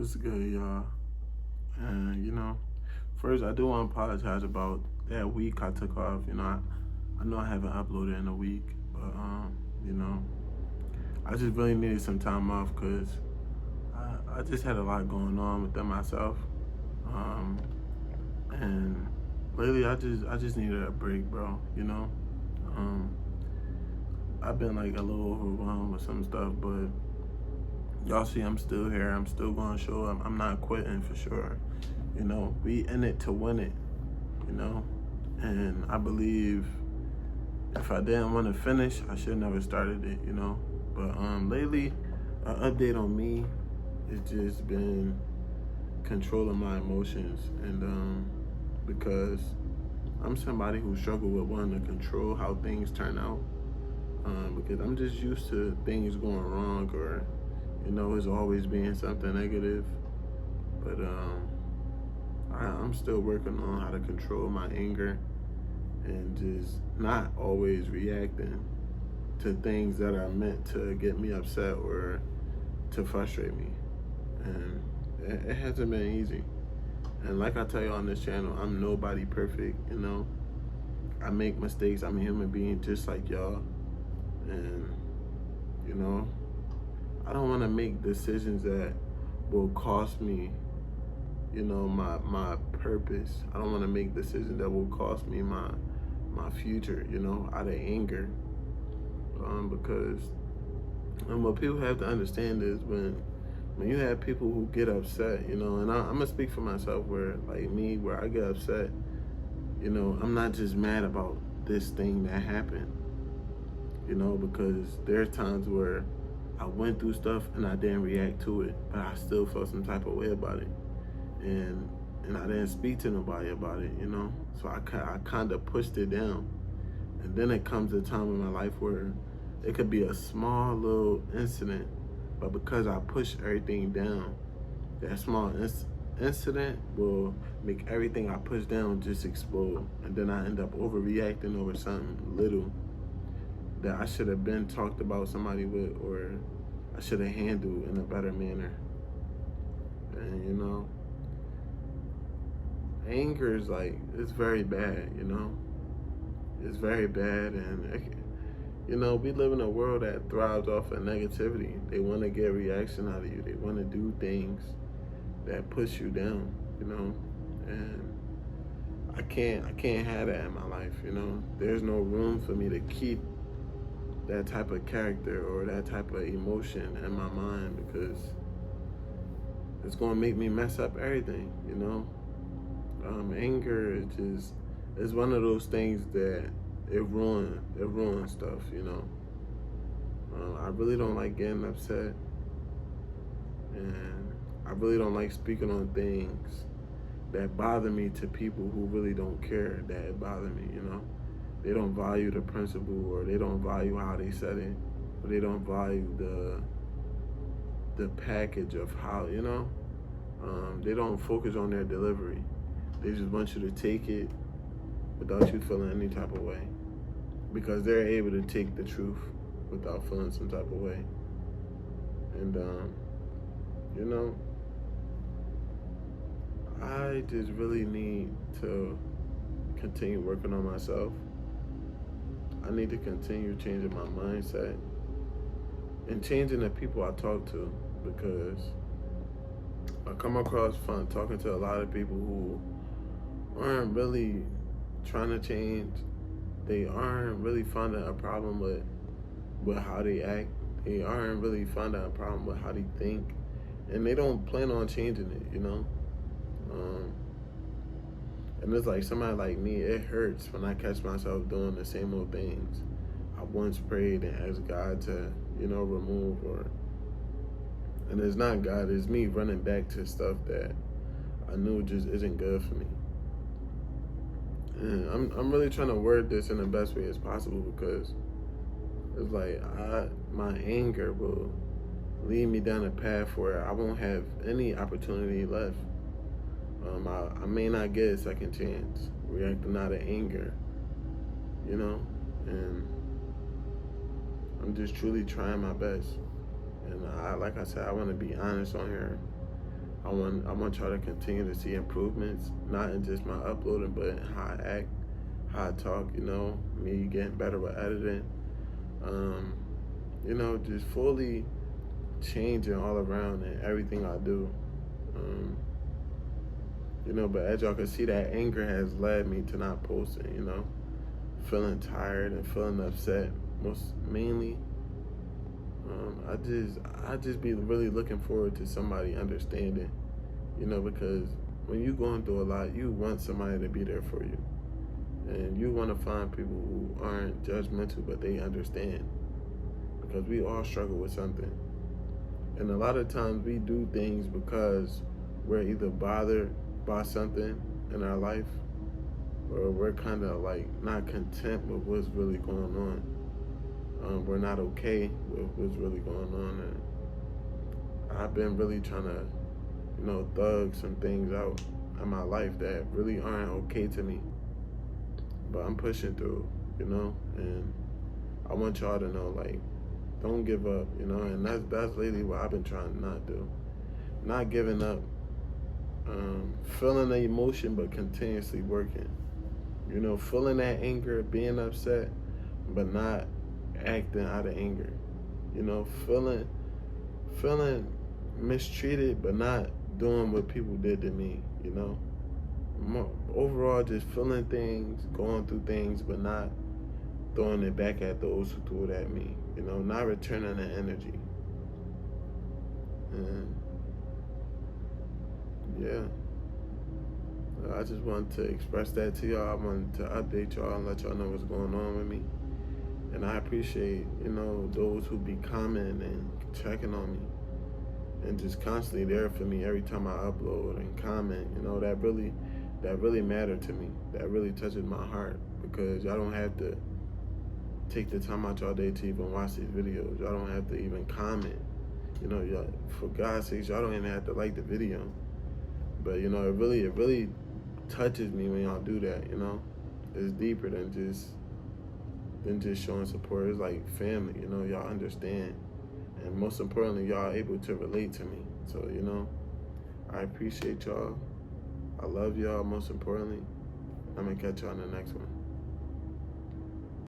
What's good, y'all? And first I do want to apologize about that week I took off. I know I haven't uploaded in a week, but you know, I just really needed some time off because I just had a lot going on within myself, um, and lately I just needed a break, bro. Um, I've been like a little overwhelmed with some stuff, but y'all see I'm still here. I'm still going to show up. I'm not quitting for sure. We in it to win it, you know? And I believe if I didn't want to finish, I should never started it. But lately, an update on me has just been controlling my emotions. And because I'm somebody who struggle with wanting to control how things turn out. Because I'm just used to things going wrong or, it's always being something negative. But I'm still working on how to control my anger and just not always reacting to things that are meant to get me upset or to frustrate me. And it hasn't been easy. And like I tell you on this channel, I'm nobody perfect. I make mistakes. I'm a human being just like y'all. And, you know, I don't want to make decisions that will cost me, my purpose. I don't want to make decisions that will cost me my future, out of anger. Because what people have to understand is when you have people who get upset, and I'm gonna speak for myself where like me, where I get upset, I'm not just mad about this thing that happened, because there's times where I went through stuff and I didn't react to it, but I still felt some type of way about it. And I didn't speak to nobody about it. So I kind of pushed it down. And then it comes a time in my life where it could be a small little incident, but because I push everything down, that small incident will make everything I push down just explode. And then I end up overreacting over something little that I should have been talked about somebody with, or I should have handled in a better manner. And anger is like, it's very bad, It's very bad. And we live in a world that thrives off of negativity. They want to get reaction out of you. They want to do things that push you down, and I can't have that in my life. There's no room for me to keep that type of character or that type of emotion in my mind, because it's going to make me mess up everything. Anger is one of those things that it ruins stuff. I really don't like getting upset, and I really don't like speaking on things that bother me to people who really don't care that it bothers me. They don't value the principle, or they don't value how they said it, or they don't value the package of how, they don't focus on their delivery. They just want you to take it without you feeling any type of way, because they're able to take the truth without feeling some type of way. And I just really need to continue working on myself. I need to continue changing my mindset and changing the people I talk to, because I come across fun talking to a lot of people who aren't really trying to change. They aren't really finding a problem with how they act. They aren't really finding a problem with how they think, and they don't plan on changing it. And it's like somebody like me, it hurts when I catch myself doing the same old things I once prayed and asked God to, remove. And it's not God, it's me running back to stuff that I knew just isn't good for me. And I'm really trying to word this in the best way as possible, because it's like my anger will lead me down a path where I won't have any opportunity left. I may not get a second chance reacting out of anger, and I'm just truly trying my best. And like I said, I want to be honest on here. I want y'all to continue to see improvements, not in just my uploading, but in how I act, how I talk, you know, me getting better with editing. You know, just fully changing all around in everything I do. Um, you know, but as y'all can see, that anger has led me to not posting, you know, feeling tired and feeling upset, most mainly. I just be really looking forward to somebody understanding, you know, because when you going through a lot, you want somebody to be there for you. And you want to find people who aren't judgmental, but they understand. Because we all struggle with something. And a lot of times we do things because we're either bothered by something in our life, or we're kind of like not content with what's really going on. We're not okay with what's really going on. And I've been really trying to, you know, thug some things out in my life that really aren't okay to me. But I'm pushing through, you know, and I want y'all to know, like, don't give up, you know, and that's lately what I've been trying to not do. Not giving up, feeling the emotion, but continuously working. You know, feeling that anger, being upset, but not acting out of anger. You know, feeling mistreated, but not doing what people did to me. You know, overall, just feeling things, going through things, but not throwing it back at those who threw it at me. You know, not returning the energy. And yeah, I just wanted to express that to y'all. I wanted to update y'all and let y'all know what's going on with me. And I appreciate, you know, those who be commenting and checking on me and just constantly there for me every time I upload and comment. You know, that really mattered to me. That really touches my heart, because y'all don't have to take the time out y'all day to even watch these videos. Y'all don't have to even comment. You know, y'all, for God's sakes, y'all don't even have to like the video. But you know, it really touches me when y'all do that. You know, it's deeper than just showing support. It's like family. You know, y'all understand, and most importantly, y'all able to relate to me. So you know, I appreciate y'all. I love y'all. Most importantly, I'm gonna catch y'all in the next one.